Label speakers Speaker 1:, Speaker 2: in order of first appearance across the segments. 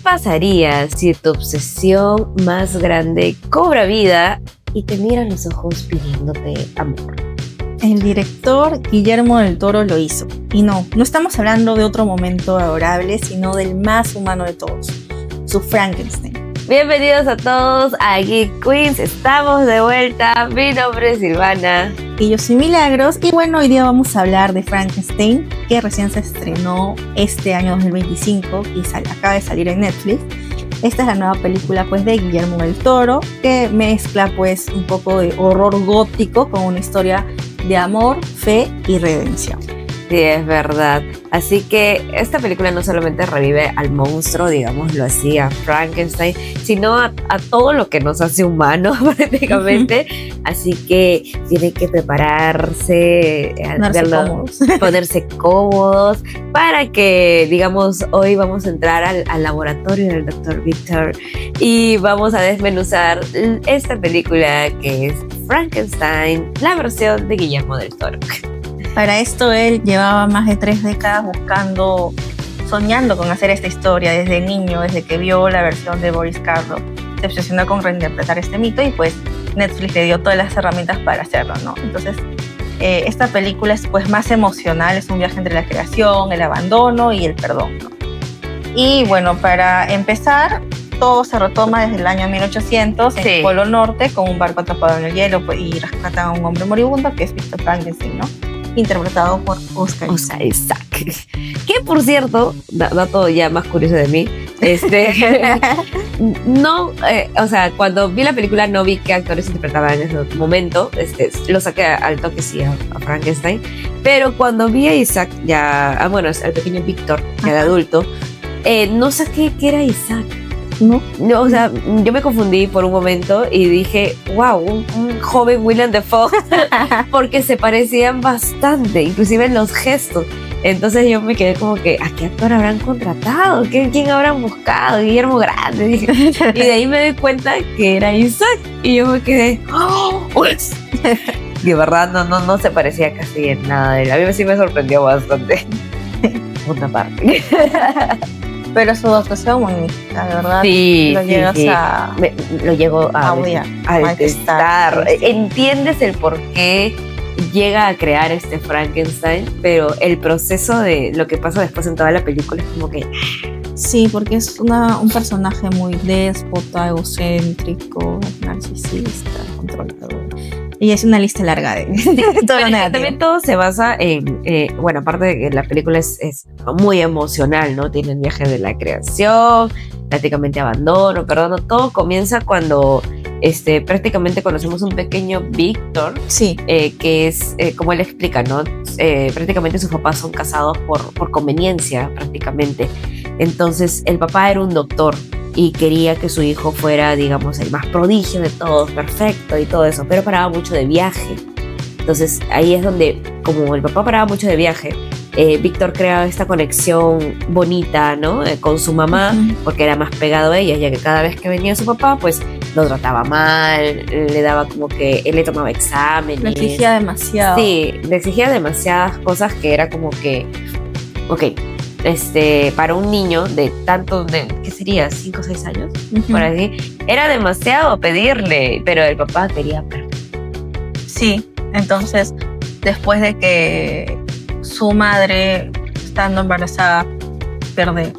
Speaker 1: pasaría si tu obsesión más grande cobra vida y te mira a los ojos pidiéndote amor?
Speaker 2: El director Guillermo del Toro lo hizo. Y no estamos hablando de otro momento adorable, sino del más humano de todos, su Frankenstein.
Speaker 1: Bienvenidos a todos a Geek Queens, estamos de vuelta, mi nombre es Silvana.
Speaker 2: Y yo soy Milagros, y bueno, hoy día vamos a hablar de Frankenstein, que recién se estrenó este año 2025 y acaba de salir en Netflix. Esta es la nueva película pues de Guillermo del Toro, que mezcla pues un poco de horror gótico con una historia de amor, fe y redención.
Speaker 1: Sí, es verdad. Así que esta película no solamente revive al monstruo, digámoslo así, a Frankenstein, sino a todo lo que nos hace humanos prácticamente. Así que tiene que prepararse, ponerse cómodos para que, digamos, hoy vamos a entrar al laboratorio del Dr. Victor y vamos a desmenuzar esta película que es Frankenstein, la versión de Guillermo del Toro.
Speaker 2: Para esto él llevaba más de 3 décadas soñando con hacer esta historia desde niño, desde que vio la versión de Boris Karloff. Se obsesionó con reinterpretar este mito y pues Netflix le dio todas las herramientas para hacerlo, ¿no? Entonces esta película es pues más emocional, es un viaje entre la creación, el abandono y el perdón, ¿no? Y bueno, para empezar, todo se retoma desde el año 1800 en el Polo Norte, con un barco atrapado en el hielo pues, y rescatan a un hombre moribundo que es Victor Frankenstein, ¿no? Interpretado por Oscar
Speaker 1: Isaac. Que por cierto, dato ya más curioso de mí, o sea, cuando vi la película no vi qué actores interpretaban en ese momento, lo saqué al toque sí a Frankenstein, pero cuando vi a Isaac ya, el pequeño Víctor, ya de adulto, no saqué que era Isaac. No, o sea, yo me confundí por un momento y dije, wow, un joven Willem Dafoe, porque se parecían bastante, inclusive en los gestos. Entonces yo me quedé como que, ¿a qué actor habrán contratado? ¿Quién habrán buscado? Guillermo Grande, dije. Y de ahí me di cuenta que era Isaac y yo me quedé, ¡oh! Pues. De verdad no se parecía casi en nada de él. A mí sí me sorprendió bastante. Una parte.
Speaker 2: Pero su actuación magnífica, de verdad.
Speaker 1: Sí,
Speaker 2: lo llego a
Speaker 1: detestar. Entiendes el por qué llega a crear este Frankenstein, pero el proceso de lo que pasa después en toda la película es como que...
Speaker 2: Sí, porque es un personaje muy déspota, egocéntrico, narcisista, controlador. Y es una lista larga de todo lo negativo.
Speaker 1: También todo se basa en, aparte de que la película es muy emocional, ¿no? Tiene el viaje de la creación, prácticamente abandono, perdón, todo comienza cuando prácticamente conocemos un pequeño Víctor, que es, como él explica, ¿no? Prácticamente sus papás son casados por conveniencia, prácticamente. Entonces, el papá era un doctor y quería que su hijo fuera, digamos, el más prodigio de todos, perfecto y todo eso, pero paraba mucho de viaje. Entonces ahí es donde, como el papá paraba mucho de viaje, Víctor creaba esta conexión bonita, ¿no? Con su mamá, porque era más pegado a ella, ya que cada vez que venía su papá, pues lo trataba mal, le daba como que él le tomaba exámenes.
Speaker 2: Le exigía demasiado.
Speaker 1: Sí, le exigía demasiadas cosas que era como que, para un niño de ¿qué sería? 5 o 6 años, por así, era demasiado pedirle, pero el papá quería perfecto.
Speaker 2: Sí, entonces, después de que su madre, estando embarazada, pierde.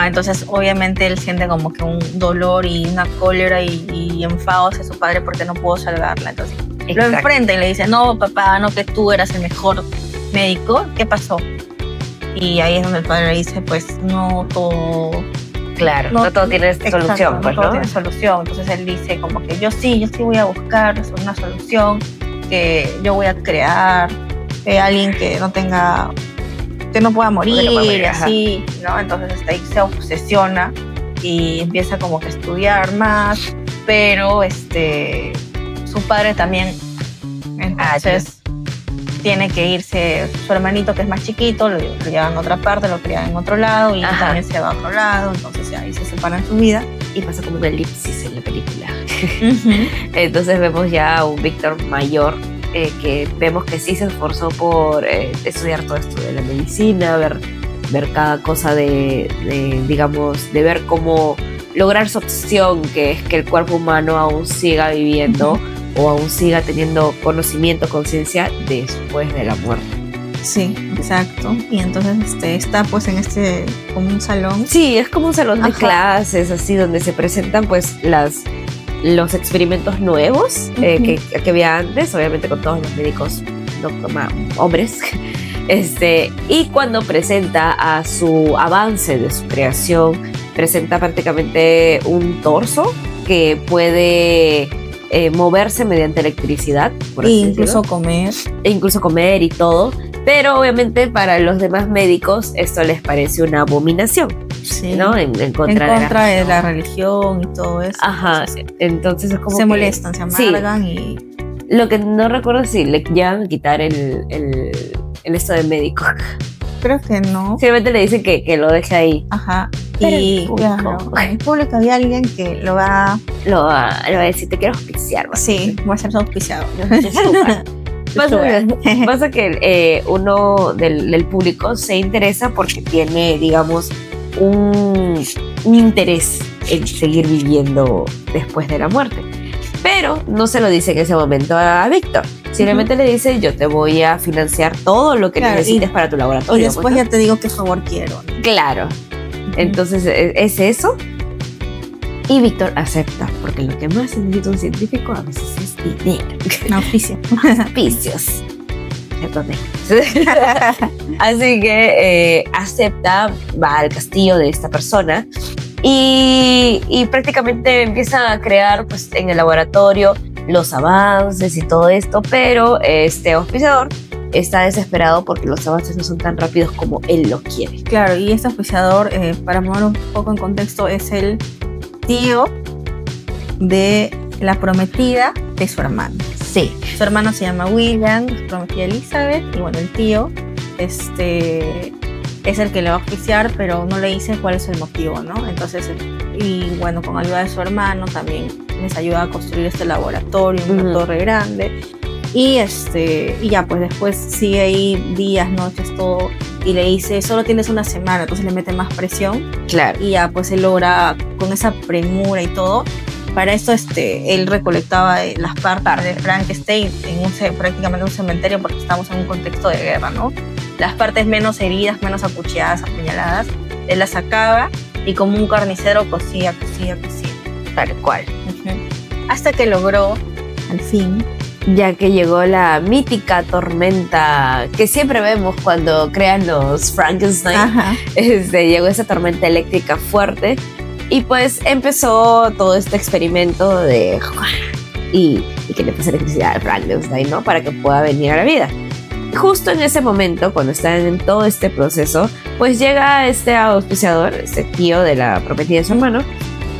Speaker 2: Entonces obviamente él siente como que un dolor y una cólera y enfado hacia su padre porque no pudo salvarla. Entonces lo enfrenta y le dice, no papá, no, que tú eras el mejor médico, ¿qué pasó? Y ahí es donde el padre le dice, pues no todo...
Speaker 1: Claro, no todo tiene solución.
Speaker 2: No todo tiene solución. Entonces él dice como que yo sí voy a buscar una solución, que yo voy a crear alguien que no pueda morir, así, ¿no? Entonces ahí se obsesiona y empieza como que a estudiar más, pero su padre también, entonces tiene que irse, su hermanito que es más chiquito, lo llevan a otra parte, lo crían en otro lado y también se va a otro lado, entonces ahí se separan su vida.
Speaker 1: Y pasa como un elipsis en la película. Entonces vemos ya a un Víctor mayor, que vemos que sí se esforzó por estudiar todo esto de la medicina, ver ver cada cosa digamos, de ver cómo lograr su obsesión, que es que el cuerpo humano aún siga viviendo o aún siga teniendo conocimiento, conciencia después de la muerte.
Speaker 2: Sí, exacto. Y entonces está pues en como un salón.
Speaker 1: Sí, es como un salón de clases, así, donde se presentan pues los experimentos nuevos que había antes, obviamente con todos los médicos hombres. Y cuando presenta a su avance de su creación, presenta prácticamente un torso que puede moverse mediante electricidad, por así
Speaker 2: incluso
Speaker 1: decirlo.
Speaker 2: comer.
Speaker 1: E incluso comer y todo. Pero obviamente para los demás médicos esto les parece una abominación,
Speaker 2: sí,
Speaker 1: ¿no? En contra
Speaker 2: de la religión y todo eso.
Speaker 1: Ajá, entonces es como
Speaker 2: se molestan, se amargan, sí. Y
Speaker 1: lo que no recuerdo es si le llegan a quitar el esto de médico.
Speaker 2: Creo que no.
Speaker 1: Simplemente le dicen que lo deje ahí.
Speaker 2: Ajá.
Speaker 1: Pero
Speaker 2: y en el público había alguien que lo va a
Speaker 1: decir, te quiero auspiciar.
Speaker 2: Sí, va a ser su auspiciado.
Speaker 1: Pasa que uno del público se interesa porque tiene, digamos, un interés en seguir viviendo después de la muerte. Pero no se lo dice en ese momento a Víctor. Simplemente le dice, yo te voy a financiar todo lo que necesites para tu laboratorio.
Speaker 2: Y después ya te digo qué favor quiero.
Speaker 1: Claro. Entonces es eso. Y Víctor acepta, porque lo que más necesita un científico a veces es dinero. Auspicios. Así que acepta, va al castillo de esta persona y prácticamente empieza a crear pues, en el laboratorio los avances y todo esto, pero este auspiciador está desesperado porque los avances no son tan rápidos como él los quiere.
Speaker 2: Claro, y este auspiciador, para poner un poco en contexto, es el tío de la prometida de su hermano.
Speaker 1: Sí.
Speaker 2: Su hermano se llama William, su prometida Elizabeth, y bueno, el tío es el que le va a auspiciar, pero no le dice cuál es el motivo, ¿no? Entonces, y bueno, con ayuda de su hermano también les ayuda a construir este laboratorio, una torre grande, y ya pues después sigue ahí días, noches, todo, y le dice, solo tienes una semana, entonces le mete más presión.
Speaker 1: Claro.
Speaker 2: Y ya pues él logra, con esa premura y todo, para esto él recolectaba las partes de Frankenstein en prácticamente un cementerio, porque estamos en un contexto de guerra, ¿no? Las partes menos heridas, menos acuchilladas, apuñaladas, él las sacaba y como un carnicero cosía,
Speaker 1: tal cual.
Speaker 2: Hasta que logró, al fin,
Speaker 1: ya que llegó la mítica tormenta que siempre vemos cuando crean los Frankenstein. Llegó esa tormenta eléctrica fuerte y pues empezó todo este experimento de y que le pase electricidad al Frankenstein, ¿no? Para que pueda venir a la vida. Justo en ese momento, cuando están en todo este proceso, pues llega este auspiciador, este tío de la prometida de su hermano,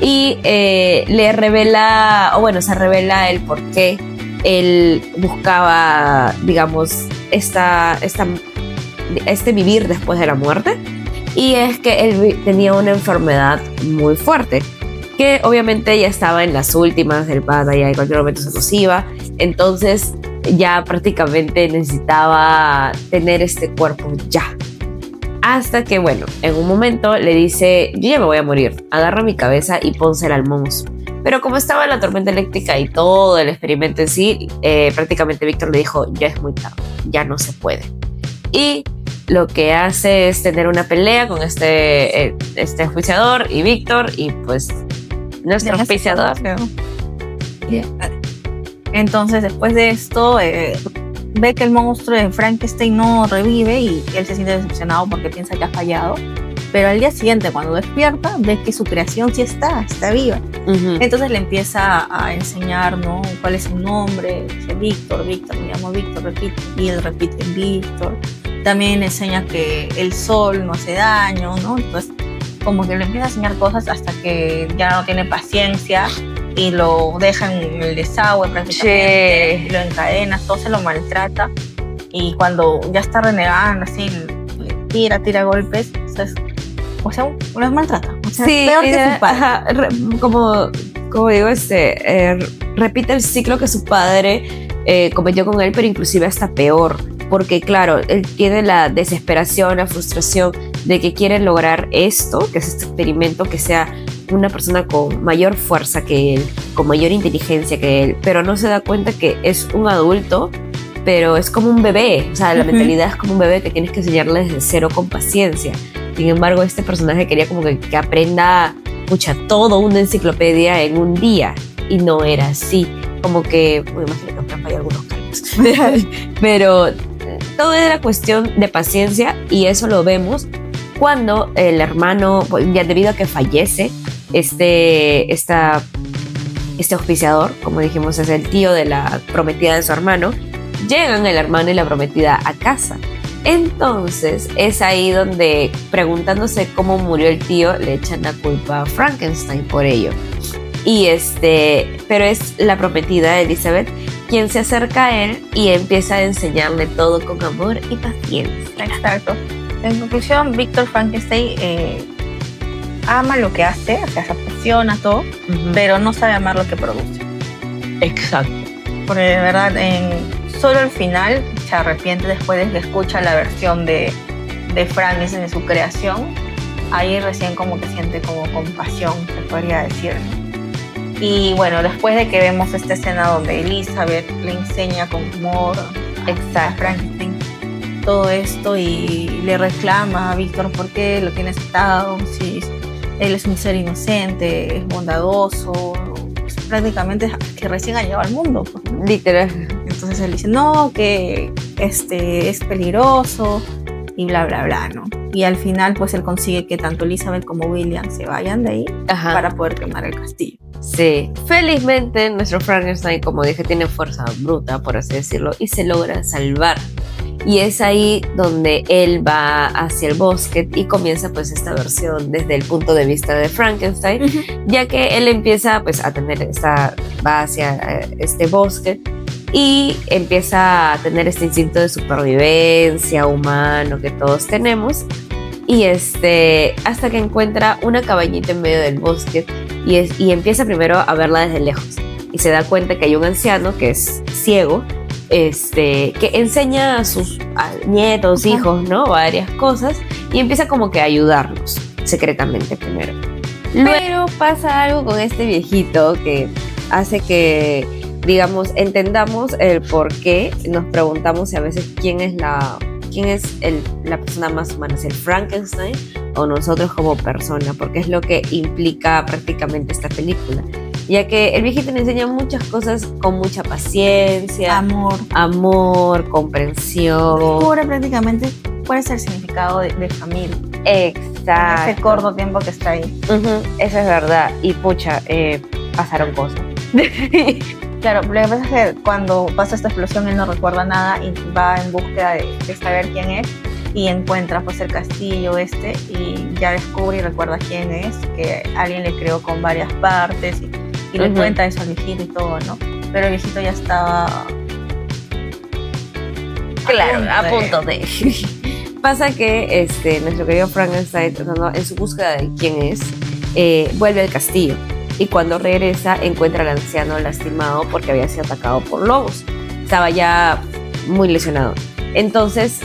Speaker 1: y le revela, o bueno, se revela el por qué él buscaba, digamos, este vivir después de la muerte. Y es que él tenía una enfermedad muy fuerte, que obviamente ya estaba en las últimas del pata, ya en cualquier momento se nos iba. Entonces ya prácticamente necesitaba tener este cuerpo ya. Hasta que, bueno, en un momento le dice, yo ya me voy a morir, agarra mi cabeza y pónsela al monstruo. Pero como estaba la tormenta eléctrica y todo el experimento en sí, prácticamente Víctor le dijo, ya es muy tarde, ya no se puede. Y lo que hace es tener una pelea con este auspiciador y Víctor, y pues nuestro auspiciador.
Speaker 2: Entonces, después de esto, ve que el monstruo de Frankenstein no revive y él se siente decepcionado porque piensa que ha fallado. Pero al día siguiente, cuando despierta, ve que su creación sí está viva. Entonces le empieza a enseñar, ¿no? Cuál es su nombre. Dice Víctor, me llamo Víctor, repite. Y él repite Víctor. También enseña que el sol no hace daño, ¿no? Entonces, como que le empieza a enseñar cosas hasta que ya no tiene paciencia y lo deja en el desagüe prácticamente, lo encadena, todo se lo maltrata. Y cuando ya está renegando, así, le tira golpes, o sea, los maltrata. O sea,
Speaker 1: sí,
Speaker 2: peor que su padre.
Speaker 1: Ajá, como digo, repite el ciclo que su padre cometió con él, pero inclusive hasta peor, porque claro, él tiene la desesperación, la frustración de que quiere lograr esto, que es este experimento, que sea una persona con mayor fuerza que él, con mayor inteligencia que él, pero no se da cuenta que es un adulto, pero es como un bebé, o sea, la mentalidad es como un bebé que tienes que enseñarle desde cero con paciencia. Sin embargo, este personaje quería como que aprenda, pucha, todo una enciclopedia en un día, y no era así, como que, me imagino que hay algunos cambios, pero todo era cuestión de paciencia, y eso lo vemos cuando el hermano, ya debido a que fallece, este auspiciador, como dijimos, es el tío de la prometida de su hermano, llegan el hermano y la prometida a casa. Entonces es ahí donde, preguntándose cómo murió el tío, le echan la culpa a Frankenstein por ello. Y pero es la prometida Elizabeth quien se acerca a él y empieza a enseñarle todo con amor y paciencia.
Speaker 2: Exacto. En conclusión, Víctor Frankenstein ama lo que hace, o sea, se apasiona todo, pero no sabe amar lo que produce.
Speaker 1: Exacto.
Speaker 2: Porque de verdad, solo al final se arrepiente después de que escucha la versión de Frankenstein de su creación. Ahí recién como que siente como compasión, se podría decir. Y bueno, después de que vemos esta escena donde Elizabeth le enseña con humor a Frankenstein todo esto y le reclama a Víctor por qué lo tiene atado, si él es un ser inocente, es bondadoso, pues prácticamente que recién ha llegado al mundo, pues, ¿no?
Speaker 1: Literal.
Speaker 2: Entonces él dice, no, que es peligroso y bla, bla, bla, ¿no? Y al final pues él consigue que tanto Elizabeth como William se vayan de ahí para poder quemar el castillo.
Speaker 1: Sí, felizmente nuestro Frankenstein, como dije, tiene fuerza bruta, por así decirlo, y se logra salvar. Y es ahí donde él va hacia el bosque y comienza pues esta versión desde el punto de vista de Frankenstein, ya que él empieza pues a tener va hacia este bosque y empieza a tener este instinto de supervivencia humano que todos tenemos, y hasta que encuentra una cabañita en medio del bosque y empieza primero a verla desde lejos y se da cuenta que hay un anciano que es ciego, que enseña a sus nietos, hijos, ¿no? Varias cosas, y empieza como que a ayudarlos secretamente primero. Pero pasa algo con este viejito que hace que, digamos, entendamos el por qué. Nos preguntamos si a veces quién es la persona más humana, si el Frankenstein o nosotros como persona, porque es lo que implica prácticamente esta película, ya que el viejito le enseña muchas cosas con mucha paciencia, amor, comprensión.
Speaker 2: Descubre prácticamente cuál es el significado de familia.
Speaker 1: Exacto.
Speaker 2: En ese corto tiempo que está ahí.
Speaker 1: Eso es verdad. Y pucha, pasaron cosas.
Speaker 2: Claro, lo que pasa es que cuando pasa esta explosión él no recuerda nada y va en búsqueda de saber quién es, y encuentra pues el castillo y ya descubre y recuerda quién es, que alguien le creó con varias partes y le cuenta eso al viejito y todo, ¿no? Pero el viejito ya estaba
Speaker 1: a punto de. Pasa que nuestro querido Frankenstein, en su búsqueda de quién es, vuelve al castillo, y cuando regresa encuentra al anciano lastimado porque había sido atacado por lobos. Estaba ya muy lesionado. Entonces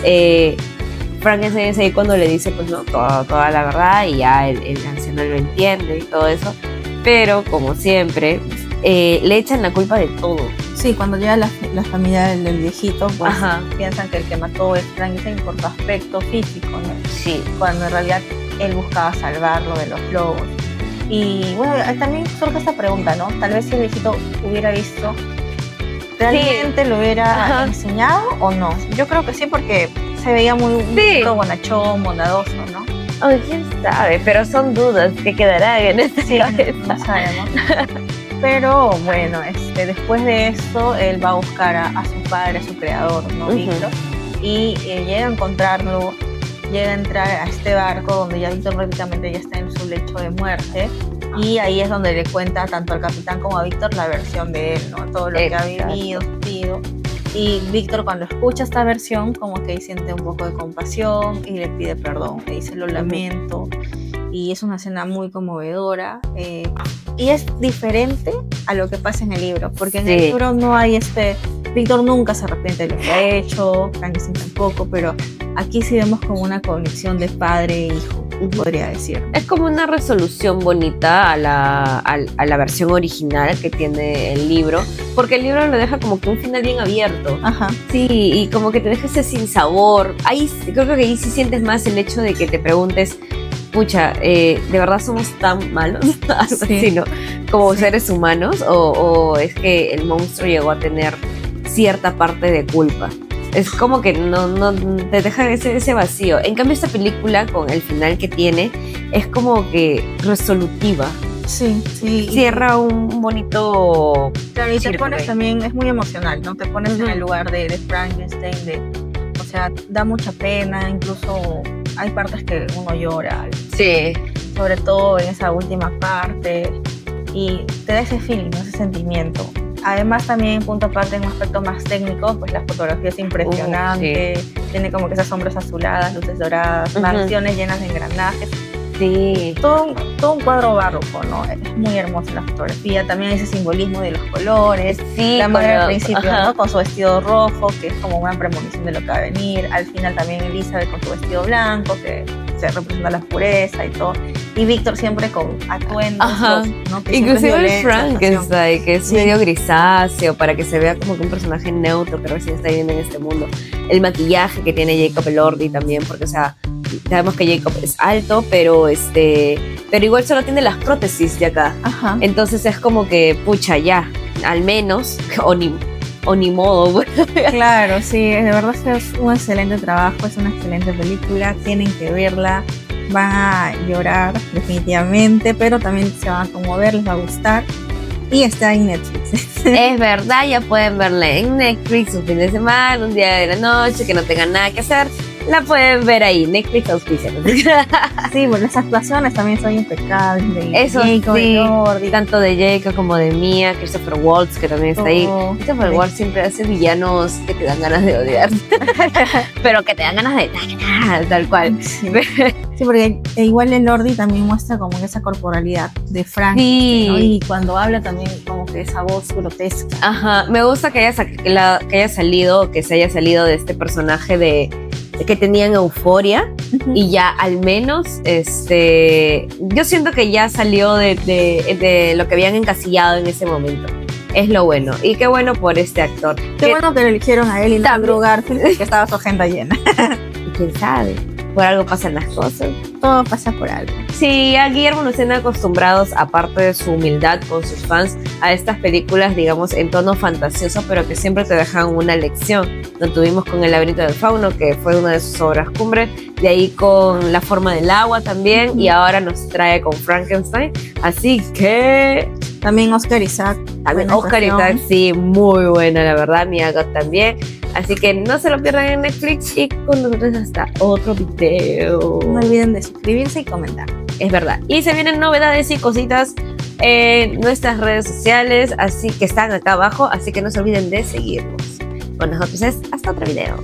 Speaker 1: Frankenstein es ahí cuando le dice pues no, toda la verdad, y ya el anciano lo entiende y todo eso, pero como siempre le echan la culpa de todo.
Speaker 2: Sí, cuando llega la familia del viejito, pues piensan que el que mató es Frankenstein por su aspecto físico, ¿no?
Speaker 1: Sí.
Speaker 2: Cuando en realidad él buscaba salvarlo de los lobos. Y bueno, también surge esta pregunta, ¿no? Tal vez si el viejito hubiera visto, ¿realmente lo hubiera enseñado o no? Yo creo que sí, porque se veía muy bonachón, bondadoso, ¿no?
Speaker 1: Ay, quién sabe, pero son dudas que quedarán en esta cabeza.
Speaker 2: No sabemos. Pero bueno, después de eso, él va a buscar a su padre, a su creador, ¿no? Víctor, y llega a encontrarlo, llega a entrar a este barco donde ya Víctor prácticamente ya está en su lecho de muerte, y ahí es donde le cuenta tanto al capitán como a Víctor la versión de él, ¿no? Todo lo que ha vivido, sufrido. Y Víctor, cuando escucha esta versión, como que siente un poco de compasión y le pide perdón, le dice lo lamento, y es una escena muy conmovedora, y es diferente a lo que pasa en el libro, porque en el libro no hay Víctor nunca se arrepiente de lo que ha hecho, Frankenstein tampoco, pero aquí sí vemos como una conexión de padre e hijo, podría decir.
Speaker 1: Es como una resolución bonita a la versión original que tiene el libro, porque el libro lo deja como que un final bien abierto.
Speaker 2: Ajá.
Speaker 1: Sí, y como que te deja ese sinsabor. Ahí creo que ahí sí sientes más el hecho de que te preguntes, pucha, ¿de verdad somos tan malos? Algo así, ¿no? Como seres humanos, o es que el monstruo llegó a tener cierta parte de culpa. Es como que no te deja ese vacío. En cambio, esta película, con el final que tiene, es como que resolutiva.
Speaker 2: Sí.
Speaker 1: Cierra un bonito...
Speaker 2: Claro, y te
Speaker 1: círculo
Speaker 2: pones
Speaker 1: ahí.
Speaker 2: también, es muy emocional, ¿no? Te pones en el lugar de Frankenstein, o sea, da mucha pena, incluso hay partes que uno llora,
Speaker 1: Sí.
Speaker 2: sobre todo en esa última parte, y te da ese feeling, ese sentimiento. Además, también, punto aparte, en un aspecto más técnico, pues la fotografía es impresionante, tiene como que esas sombras azuladas, luces doradas, mansiones llenas de engranajes.
Speaker 1: Sí.
Speaker 2: Todo un cuadro barroco, ¿no? Es muy hermosa la fotografía, también ese simbolismo de los colores,
Speaker 1: Sí,
Speaker 2: la madre
Speaker 1: cuando-
Speaker 2: al principio,
Speaker 1: ajá.
Speaker 2: ¿no? Con su vestido rojo, que es como una premonición de lo que va a venir, al final también Elizabeth con su vestido blanco, que se representa la pureza y todo, y Víctor siempre con atuendos,
Speaker 1: Ajá.
Speaker 2: ¿no? Que siempre es
Speaker 1: Inclusive el
Speaker 2: violencia,
Speaker 1: Frankenstein, que es
Speaker 2: Sí.
Speaker 1: medio grisáceo, para que se vea como que un personaje neutro que recién está viviendo en este mundo. El maquillaje que tiene Jacob Elordi también, porque, o sea, sabemos que Jacob es alto, pero igual solo tiene las prótesis de acá.
Speaker 2: Ajá.
Speaker 1: Entonces es como que, pucha, ya, al menos, o ni modo. Bueno.
Speaker 2: Claro, sí, de verdad es un excelente trabajo, es una excelente película, tienen que verla, van a llorar definitivamente, pero también se van a conmover, les va a gustar y está en Netflix.
Speaker 1: Es verdad, ya pueden verla en Netflix un fin de semana, un día de la noche, que no tengan nada que hacer. La pueden ver ahí, Netflix auspicia.
Speaker 2: Sí, bueno, las actuaciones también son impecables. De
Speaker 1: Eso
Speaker 2: Jacob
Speaker 1: sí,
Speaker 2: Elordi,
Speaker 1: tanto de Jacob como de Mia, Christopher Waltz, que también está ahí.
Speaker 2: todo.
Speaker 1: Christopher Waltz siempre hace villanos que te dan ganas de odiar, pero que te dan ganas de tal cual.
Speaker 2: Sí. Sí, porque igual Elordi también muestra como esa corporalidad de Frank,
Speaker 1: Sí.
Speaker 2: ¿no? Y cuando habla también como que esa voz grotesca.
Speaker 1: Ajá, me gusta que haya salido, que se haya salido de este personaje que tenían euforia. Y ya al menos, yo siento que ya salió de lo que habían encasillado en ese momento. Es lo bueno. Y qué bueno por este actor.
Speaker 2: Qué bueno que lo eligieron a él y no a
Speaker 1: También.
Speaker 2: Andrew Garfield, que estaba su agenda llena.
Speaker 1: ¿Quién sabe? Por algo pasan las cosas.
Speaker 2: Todo pasa por algo.
Speaker 1: Sí, a Guillermo nos tienen acostumbrados, aparte de su humildad con sus fans, a estas películas, digamos, en tono fantasioso, pero que siempre te dejan una lección. Lo tuvimos con El laberinto del fauno, que fue una de sus obras cumbre, de ahí con La forma del agua también, y ahora nos trae con Frankenstein. Así que
Speaker 2: También Oscar Isaac.
Speaker 1: también
Speaker 2: buena
Speaker 1: Oscar
Speaker 2: actuación.
Speaker 1: Isaac, sí, muy buena, la verdad, Mia Goth también. Así que no se lo pierdan en Netflix y con nosotros hasta otro video.
Speaker 2: No olviden de suscribirse y comentar.
Speaker 1: Es verdad. Y se vienen novedades y cositas en nuestras redes sociales, así que están acá abajo, así que no se olviden de seguirnos. Con nosotros es hasta otro video.